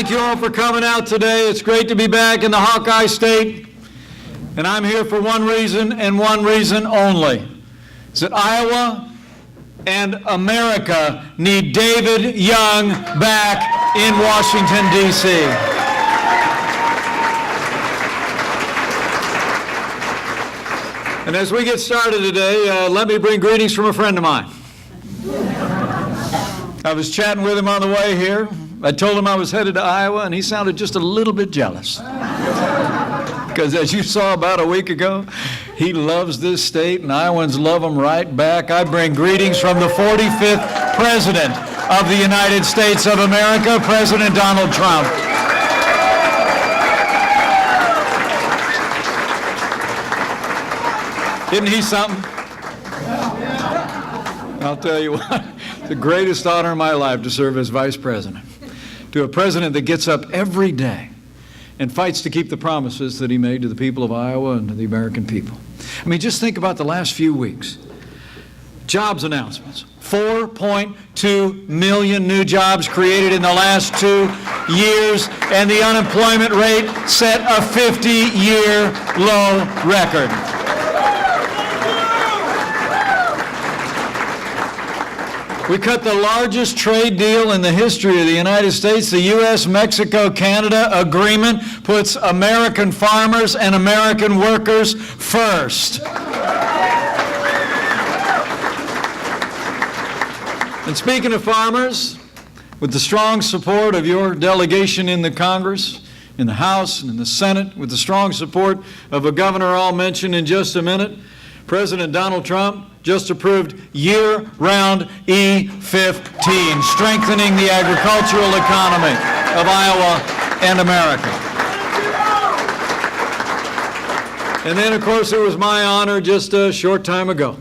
thank you all for coming out today. It's great to be back in the Hawkeye State. And I'm here for one reason and one reason only. It's that Iowa and America need David Young back in Washington, D.C. And as we get started today, let me bring greetings from a friend of mine. I was chatting with him on the way here. I told him I was headed to Iowa, and he sounded just a little bit jealous. Because as you saw about a week ago, he loves this state, and Iowans love him right back. I bring greetings from the 45th President of the United States of America, President Donald Trump. Isn't he something? I'll tell you what, it's the greatest honor in my life to serve as Vice President. To a president that gets up every day and fights to keep the promises that he made to the people of Iowa and to the American people. I mean, just think about the last few weeks. Jobs announcements. 4.2 million new jobs created in the last 2 years, and the unemployment rate set a 50-year low record. We cut the largest trade deal in the history of the United States. The U.S.-Mexico-Canada agreement puts American farmers and American workers first. And speaking of farmers, with the strong support of your delegation in the Congress, in the House, and in the Senate, with the strong support of a governor I'll mention in just a minute, President Donald Trump just approved year-round E15, strengthening the agricultural economy of Iowa and America. And then, of course, it was my honor just a short time ago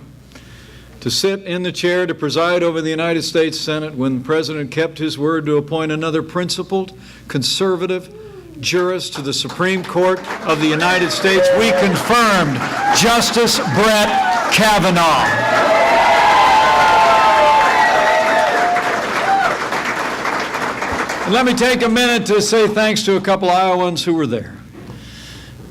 to sit in the chair to preside over the United States Senate when the President kept his word to appoint another principled, conservative jurist to the Supreme Court of the United States. We confirmed Justice Brett Kavanaugh. And let me take a minute to say thanks to a couple Iowans who were there.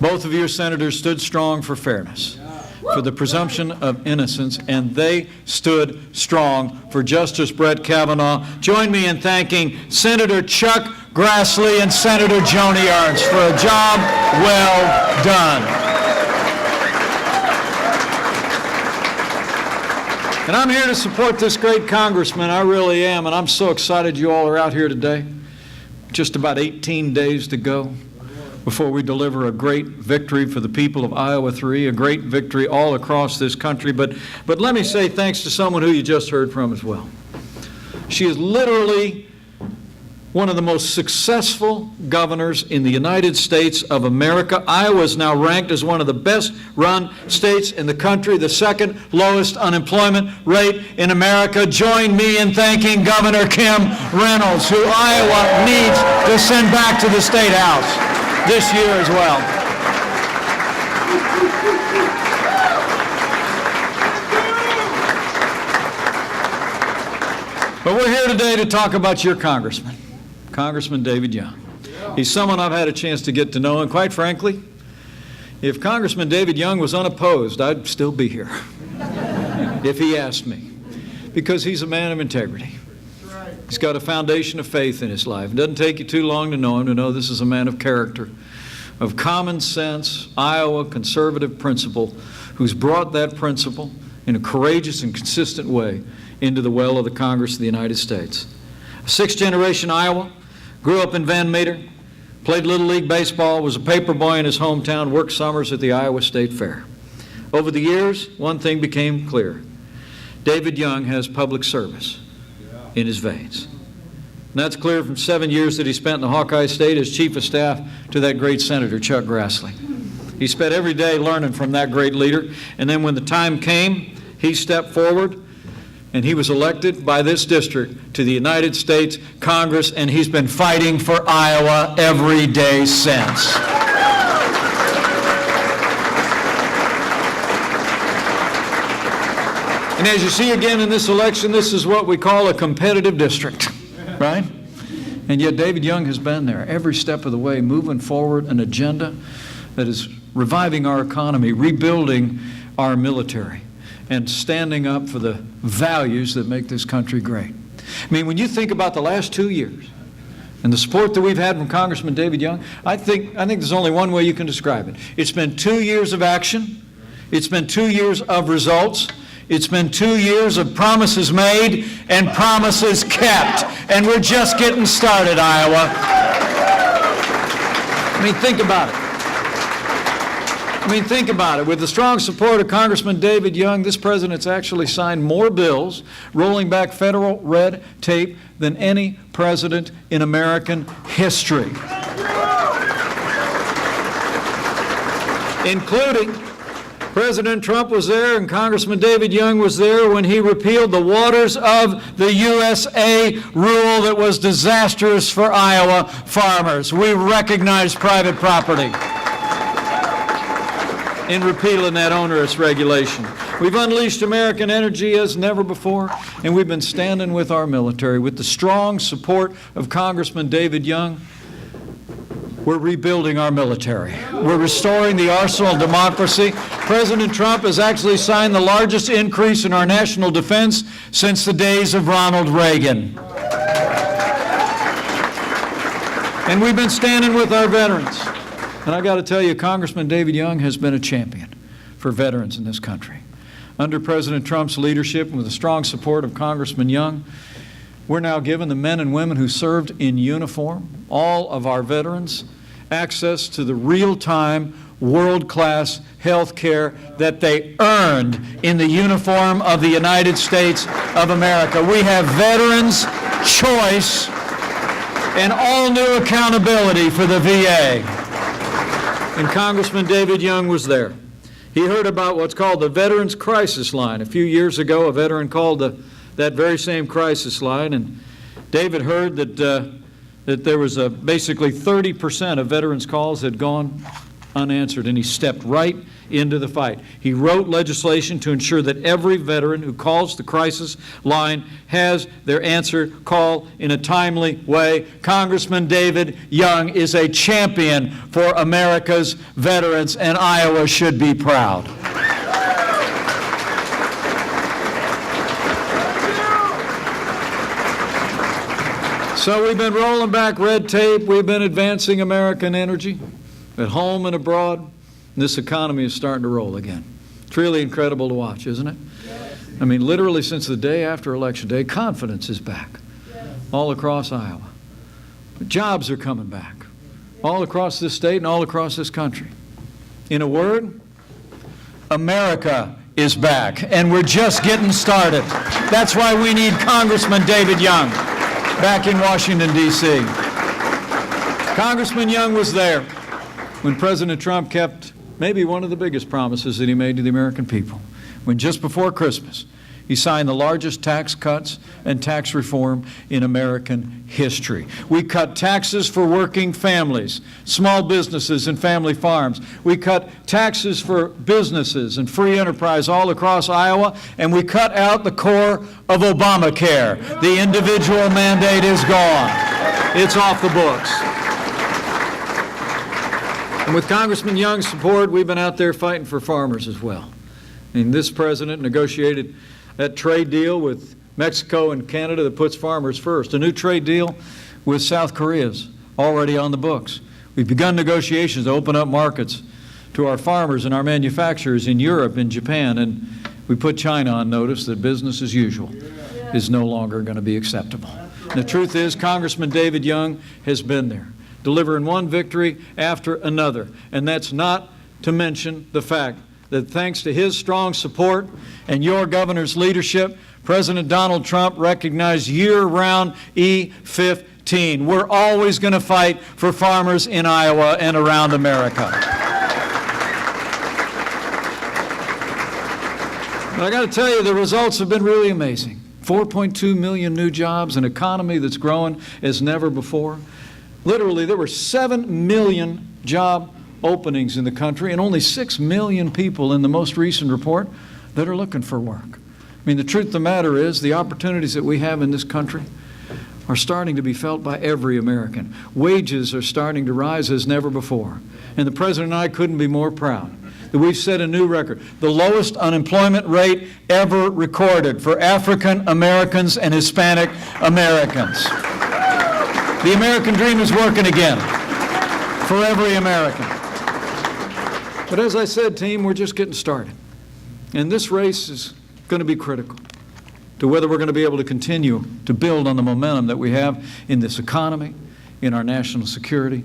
Both of your senators stood strong for fairness, for the presumption of innocence, and they stood strong for Justice Brett Kavanaugh. Join me in thanking Senator Chuck Grassley and Senator Joni Ernst for a job well done. And I'm here to support this great congressman, I really am, and I'm so excited you all are out here today. Just about 18 days to go before we deliver a great victory for the people of Iowa 3, a great victory all across this country. But let me say thanks to someone who you just heard from as well. She is literally one of the most successful governors in the United States of America. Iowa is now ranked as one of the best-run states in the country, the second lowest unemployment rate in America. Join me in thanking Governor Kim Reynolds, who Iowa needs to send back to the State House this year as well. But we're here today to talk about your congressman, Congressman David Young. He's someone I've had a chance to get to know, and quite frankly, if Congressman David Young was unopposed, I'd still be here if he asked me, because he's a man of integrity. He's got a foundation of faith in his life. It doesn't take you too long to know him, to know this is a man of character, of common sense, Iowa conservative principle, who's brought that principle in a courageous and consistent way into the well of the Congress of the United States. A sixth-generation Iowa, grew up in Van Meter, played Little League baseball, was a paper boy in his hometown, worked summers at the Iowa State Fair. Over the years, one thing became clear. David Young has public service in his veins. And that's clear from 7 years that he spent in the Hawkeye State as chief of staff to that great Senator Chuck Grassley. He spent every day learning from that great leader, and then when the time came, he stepped forward and he was elected by this district to the United States Congress, and he's been fighting for Iowa every day since. And as you see again in this election, this is what we call a competitive district, right? And yet David Young has been there every step of the way, moving forward an agenda that is reviving our economy, rebuilding our military, and standing up for the values that make this country great. I mean, when you think about the last 2 years and the support that we've had from Congressman David Young, I think there's only one way you can describe it. It's been 2 years of action. It's been 2 years of results. It's been 2 years of promises made and promises kept. And we're just getting started, Iowa. I mean, think about it. Think about it. With the strong support of Congressman David Young, this president's actually signed more bills rolling back federal red tape than any president in American history. Including President Trump was there and Congressman David Young was there when he repealed the Waters of the USA rule that was disastrous for Iowa farmers. We recognize private property in repealing that onerous regulation. We've unleashed American energy as never before, and we've been standing with our military. With the strong support of Congressman David Young, we're rebuilding our military. We're restoring the arsenal of democracy. President Trump has actually signed the largest increase in our national defense since the days of Ronald Reagan. And we've been standing with our veterans. And I got to tell you, Congressman David Young has been a champion for veterans in this country. Under President Trump's leadership and with the strong support of Congressman Young, we're now giving the men and women who served in uniform, all of our veterans, access to the real-time, world-class health care that they earned in the uniform of the United States of America. We have veterans' choice and all-new accountability for the VA. And Congressman David Young was there. He heard about what's called the Veterans Crisis Line. A few years ago, a veteran called that very same crisis line, and David heard that there was basically 30% of veterans' calls had gone unanswered, and he stepped right into the fight. He wrote legislation to ensure that every veteran who calls the crisis line has their answer call in a timely way. Congressman David Young is a champion for America's veterans, and Iowa should be proud. So we've been rolling back red tape. We've been advancing American energy at home and abroad. This economy is starting to roll again. It's really incredible to watch, isn't it? Yes. I mean, literally since the day after Election Day, confidence is back all across Iowa. Jobs are coming back all across this state and all across this country. In a word, America is back, and we're just getting started. That's why we need Congressman David Young back in Washington, D.C. Congressman Young was there when President Trump kept maybe one of the biggest promises that he made to the American people, when just before Christmas he signed the largest tax cuts and tax reform in American history. We cut taxes for working families, small businesses and family farms. We cut taxes for businesses and free enterprise all across Iowa, and we cut out the core of Obamacare. The individual mandate is gone. It's off the books. And with Congressman Young's support, we've been out there fighting for farmers as well. And this president negotiated that trade deal with Mexico and Canada that puts farmers first. A new trade deal with South Korea is already on the books. We've begun negotiations to open up markets to our farmers and our manufacturers in Europe and Japan, and we put China on notice that business as usual is no longer going to be acceptable. And the truth is, Congressman David Young has been there, delivering one victory after another. And that's not to mention the fact that thanks to his strong support and your governor's leadership, President Donald Trump recognized year-round E-15. We're always going to fight for farmers in Iowa and around America. But I got to tell you, the results have been really amazing. 4.2 million new jobs, an economy that's growing as never before. Literally, there were 7 million job openings in the country and only 6 million people in the most recent report that are looking for work. I mean, the truth of the matter is the opportunities that we have in this country are starting to be felt by every American. Wages are starting to rise as never before. And the President and I couldn't be more proud that we've set a new record, the lowest unemployment rate ever recorded for African Americans and Hispanic Americans. The American dream is working again for every American. But as I said, team, we're just getting started. And this race is going to be critical to whether we're going to be able to continue to build on the momentum that we have in this economy, in our national security,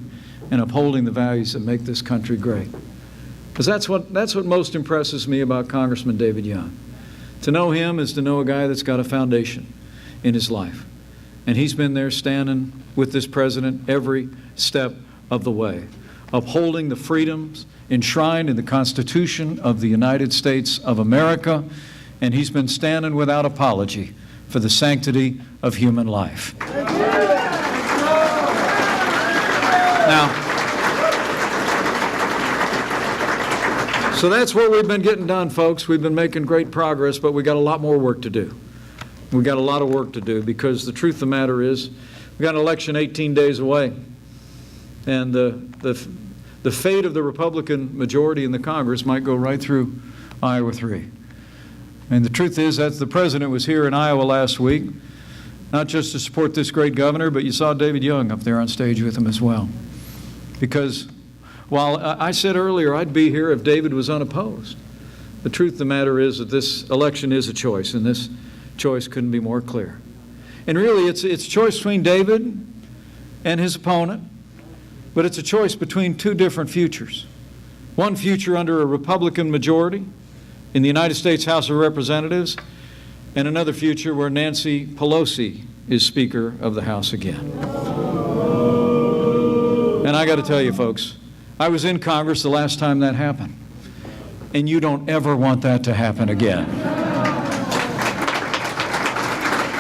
and upholding the values that make this country great. Because that's what most impresses me about Congressman David Young. To know him is to know a guy that's got a foundation in his life. And he's been there standing with this president every step of the way, upholding the freedoms enshrined in the Constitution of the United States of America, and he's been standing without apology for the sanctity of human life. Now, so that's what we've been getting done, folks. We've been making great progress, but we got a lot more work to do. We've got a lot of work to do because the truth of the matter is we've got an election 18 days away, and the fate of the Republican majority in the Congress might go right through Iowa 3. And the truth is that the President was here in Iowa last week, not just to support this great governor, but you saw David Young up there on stage with him as well. Because while I said earlier I'd be here if David was unopposed, the truth of the matter is that this election is a choice, and this choice couldn't be more clear. And really, it's a choice between David and his opponent, but it's a choice between two different futures. One future under a Republican majority in the United States House of Representatives, and another future where Nancy Pelosi is Speaker of the House again. And I got to tell you, folks, I was in Congress the last time that happened, and you don't ever want that to happen again.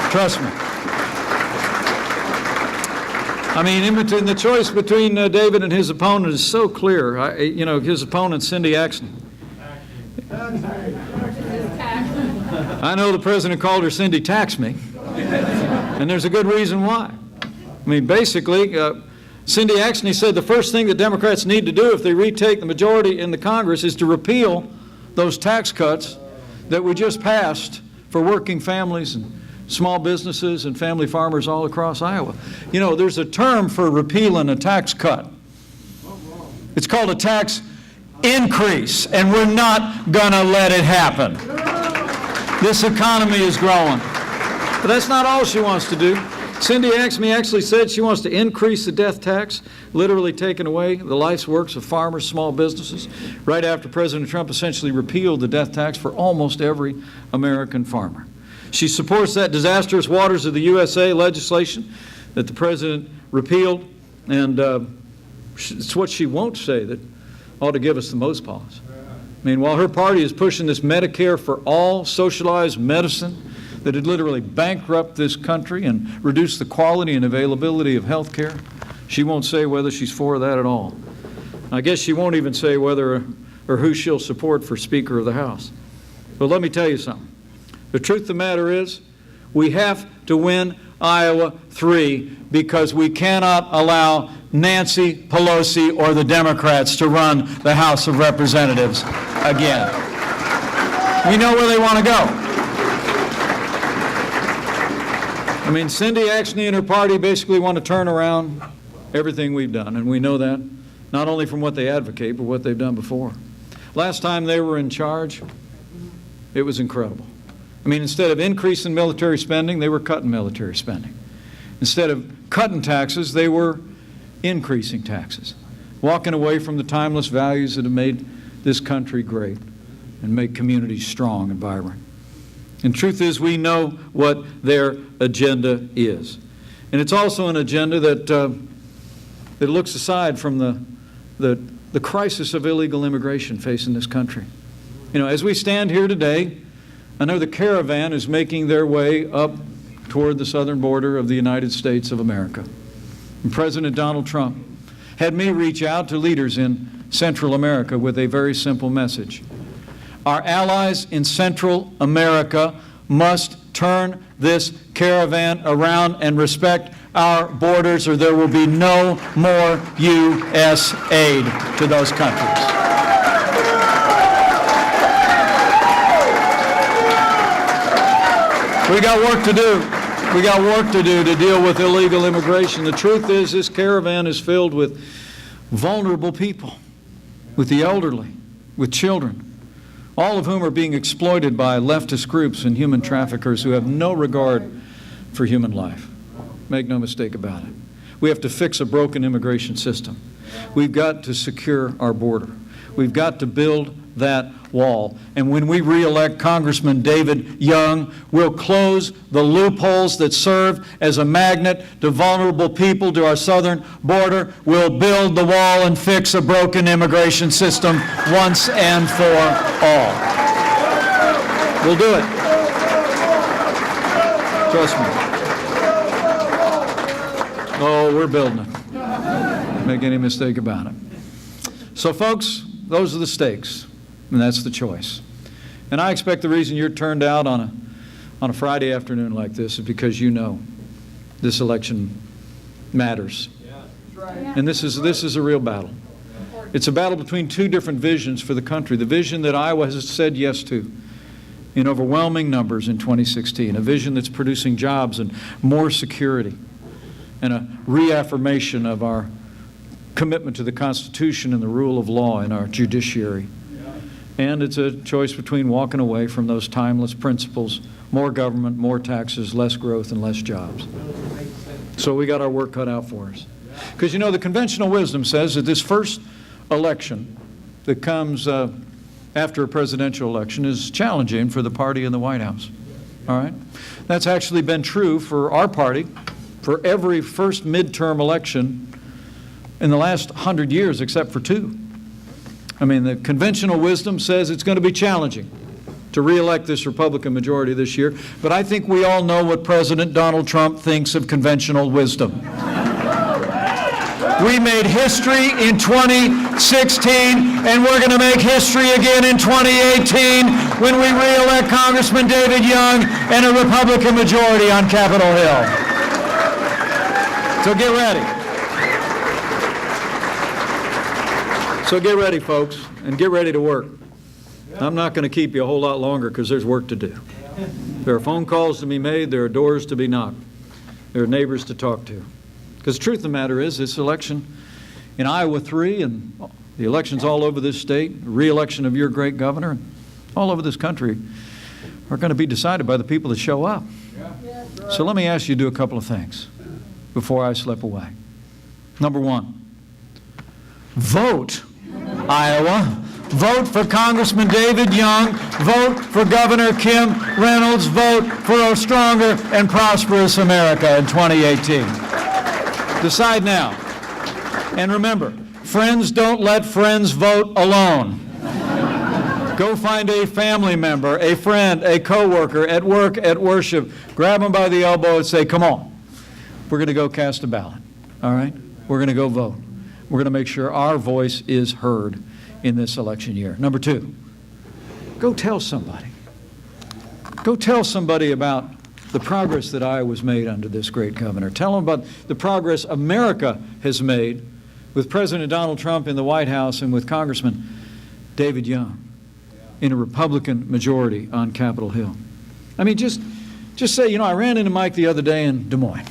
Trust me. I mean, in the choice between David and his opponent is so clear. His opponent, Cindy Axne. I know the President called her Cindy Tax Me, and there's a good reason why. I mean, basically, Cindy Axne said the first thing that Democrats need to do if they retake the majority in the Congress is to repeal those tax cuts that we just passed for working families and small businesses and family farmers all across Iowa. You know, there's a term for repealing a tax cut. It's called a tax increase, and we're not going to let it happen. This economy is growing. But that's not all she wants to do. Cindy Axne actually said she wants to increase the death tax, literally taking away the life's works of farmers, small businesses, right after President Trump essentially repealed the death tax for almost every American farmer. She supports that disastrous Waters of the USA legislation that the President repealed, and it's what she won't say that ought to give us the most pause. I mean, while her party is pushing this Medicare for all socialized medicine that would literally bankrupt this country and reduce the quality and availability of health care, she won't say whether she's for that at all. I guess she won't even say whether or who she'll support for Speaker of the House. But let me tell you something. The truth of the matter is, we have to win Iowa 3 because we cannot allow Nancy Pelosi or the Democrats to run the House of Representatives again. We know where they want to go. I mean, Cindy Axne and her party basically want to turn around everything we've done, and we know that not only from what they advocate, but what they've done before. Last time they were in charge, it was incredible. I mean, instead of increasing military spending, they were cutting military spending. Instead of cutting taxes, they were increasing taxes, walking away from the timeless values that have made this country great and make communities strong and vibrant. And truth is, we know what their agenda is. And it's also an agenda that looks aside from the crisis of illegal immigration facing this country. You know, as we stand here today, another caravan is making their way up toward the southern border of the United States of America. And President Donald Trump had me reach out to leaders in Central America with a very simple message. Our allies in Central America must turn this caravan around and respect our borders, or there will be no more U.S. aid to those countries. We got work to do. We got work to do to deal with illegal immigration. The truth is, this caravan is filled with vulnerable people, with the elderly, with children, all of whom are being exploited by leftist groups and human traffickers who have no regard for human life. Make no mistake about it. We have to fix a broken immigration system. We've got to secure our border. We've got to build that wall. And when we re-elect Congressman David Young, we'll close the loopholes that serve as a magnet to vulnerable people to our southern border. We'll build the wall and fix a broken immigration system once and for all. We'll do it. Trust me. Oh, we're building it. Don't make any mistake about it. So, folks, those are the stakes, and that's the choice. And I expect the reason you're turned out on a Friday afternoon like this is because you know this election matters. And this is a real battle. It's a battle between two different visions for the country. The vision that Iowa has said yes to in overwhelming numbers in 2016, a vision that's producing jobs and more security, and a reaffirmation of our commitment to the Constitution and the rule of law in our judiciary. And it's a choice between walking away from those timeless principles, more government, more taxes, less growth, and less jobs. So we got our work cut out for us. Because, you know, the conventional wisdom says that this first election that comes after a presidential election is challenging for the party in the White House. All right? That's actually been true for our party for every first midterm election in the last 100 years, except for two. I mean, the conventional wisdom says it's going to be challenging to re-elect this Republican majority this year, but I think we all know what President Donald Trump thinks of conventional wisdom. We made history in 2016, and we're going to make history again in 2018 when we re-elect Congressman David Young and a Republican majority on Capitol Hill. So get ready. So get ready, folks, and get ready to work. I'm not going to keep you a whole lot longer because there's work to do. There are phone calls to be made. There are doors to be knocked. There are neighbors to talk to. Because the truth of the matter is, this election in Iowa 3 and the elections all over this state, re-election of your great governor, and all over this country are going to be decided by the people that show up. So let me ask you to do a couple of things before I slip away. Number one, vote, Iowa. Vote for Congressman David Young. Vote for Governor Kim Reynolds. Vote for a stronger and prosperous America in 2018. Decide now. And remember, friends don't let friends vote alone. Go find a family member, a friend, a coworker at work, at worship. Grab them by the elbow and say, come on. We're going to go cast a ballot. All right? We're going to go vote. We're going to make sure our voice is heard in this election year. Number two, go tell somebody. Go tell somebody about the progress that Iowa's made under this great governor. Tell them about the progress America has made with President Donald Trump in the White House and with Congressman David Young in a Republican majority on Capitol Hill. I mean, just say, you know, I ran into Mike the other day in Des Moines.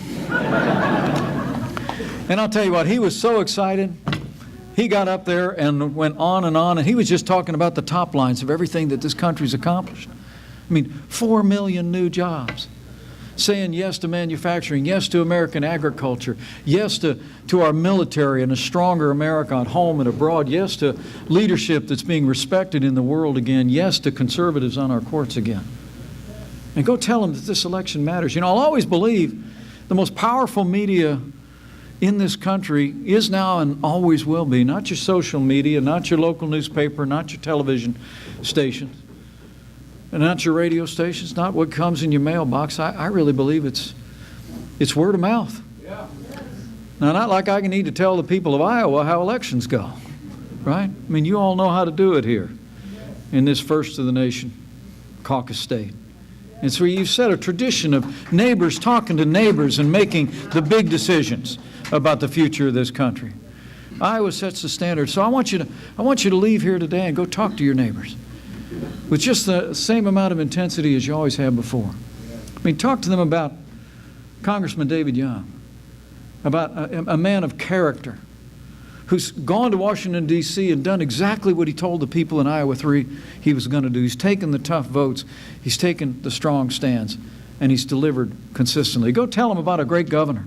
And I'll tell you what, he was so excited. He got up there and went on, and he was just talking about the top lines of everything that this country's accomplished. I mean, 4 million new jobs. Saying yes to manufacturing, yes to American agriculture, yes to our military and a stronger America at home and abroad, yes to leadership that's being respected in the world again, yes to conservatives on our courts again. And go tell them that this election matters. You know, I'll always believe the most powerful media in this country is now and always will be, not your social media, not your local newspaper, not your television stations, and not your radio stations, not what comes in your mailbox. I really believe it's word of mouth. Yeah. Now, not like I need to tell the people of Iowa how elections go, right? I mean, you all know how to do it here in this first of the nation caucus state. It's where you've set a tradition of neighbors talking to neighbors and making the big decisions about the future of this country. Iowa sets the standard. So I want you to leave here today and go talk to your neighbors with just the same amount of intensity as you always have before. I mean, talk to them about Congressman David Young, about a man of character who's gone to Washington, D.C. and done exactly what he told the people in Iowa 3 he was going to do. He's taken the tough votes, he's taken the strong stands, and he's delivered consistently. Go tell them about a great governor,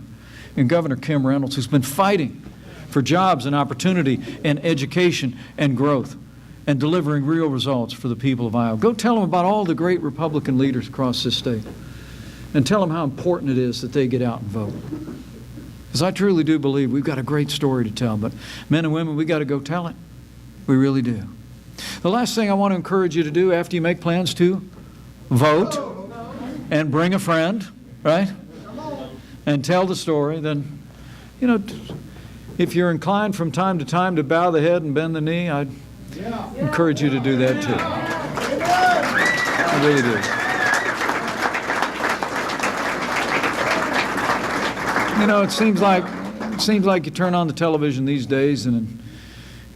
and Governor Kim Reynolds, who's been fighting for jobs and opportunity and education and growth and delivering real results for the people of Iowa. Go tell them about all the great Republican leaders across this state, and tell them how important it is that they get out and vote. Because I truly do believe we've got a great story to tell, but men and women, we got to go tell it. We really do. The last thing I want to encourage you to do after you make plans to vote and bring a friend, right? And tell the story, then, you know, if you're inclined from time to time to bow the head and bend the knee, I'd encourage you to do that too. I really do. You know, it seems like you turn on the television these days, and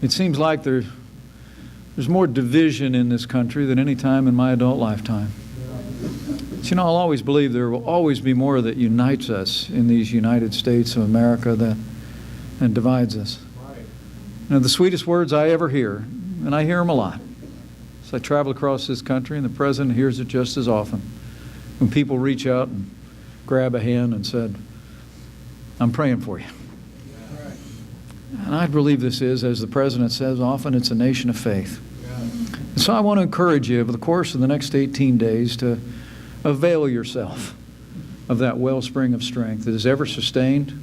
it seems like there's more division in this country than any time in my adult lifetime. But, you know, I'll always believe there will always be more that unites us in these United States of America than divides us. You know, the sweetest words I ever hear, and I hear them a lot, as I travel across this country, and the President hears it just as often, when people reach out and grab a hand and said, "I'm praying for you." And I believe this is, as the President says often, it's a nation of faith. And so I want to encourage you over the course of the next 18 days to avail yourself of that wellspring of strength that has ever sustained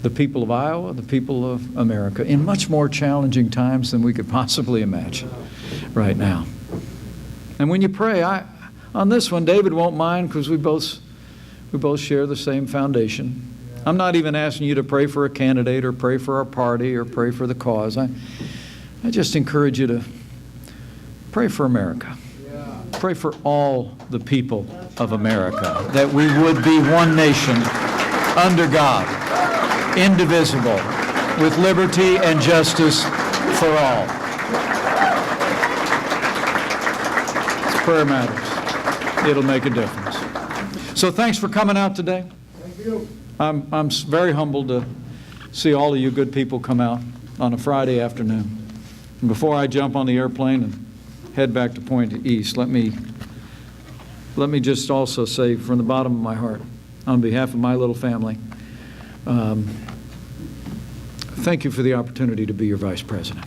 the people of Iowa, the people of America, in much more challenging times than we could possibly imagine right now. And when you pray, on this one, David won't mind, because we both share the same foundation. I'm not even asking you to pray for a candidate or pray for our party or pray for the cause. I just encourage you to pray for America. Pray for all the people of America, that we would be one nation under God, indivisible, with liberty and justice for all. Prayer matters. It'll make a difference. So thanks for coming out today. Thank you. I'm very humbled to see all of you good people come out on a Friday afternoon. And before I jump on the airplane and head back to Point East, let me just also say from the bottom of my heart, on behalf of my little family, thank you for the opportunity to be your Vice President.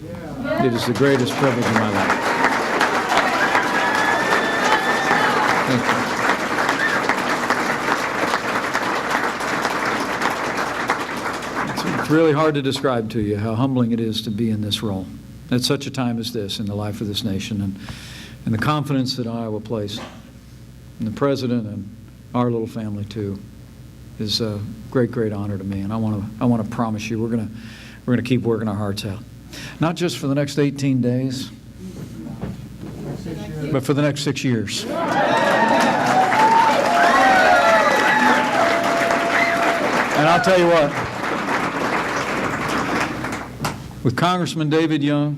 It is the greatest privilege of my life. Thank you. It's really hard to describe to you how humbling it is to be in this role at such a time as this in the life of this nation, and the confidence that Iowa placed in the President and our little family too is a great, great honor to me. And I want to promise you we're going to keep working our hearts out, not just for the next 18 days, but for the next 6 years. And I'll tell you what, with Congressman David Young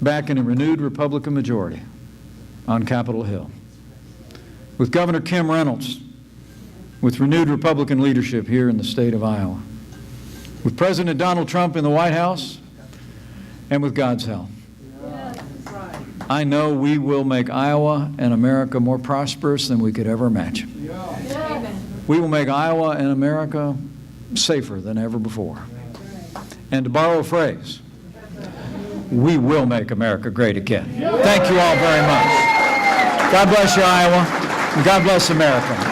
back in a renewed Republican majority on Capitol Hill, with Governor Kim Reynolds with renewed Republican leadership here in the state of Iowa, with President Donald Trump in the White House, and with God's help, I know we will make Iowa and America more prosperous than we could ever imagine. We will make Iowa and America safer than ever before. And to borrow a phrase, we will make America great again. Thank you all very much. God bless you, Iowa, and God bless America.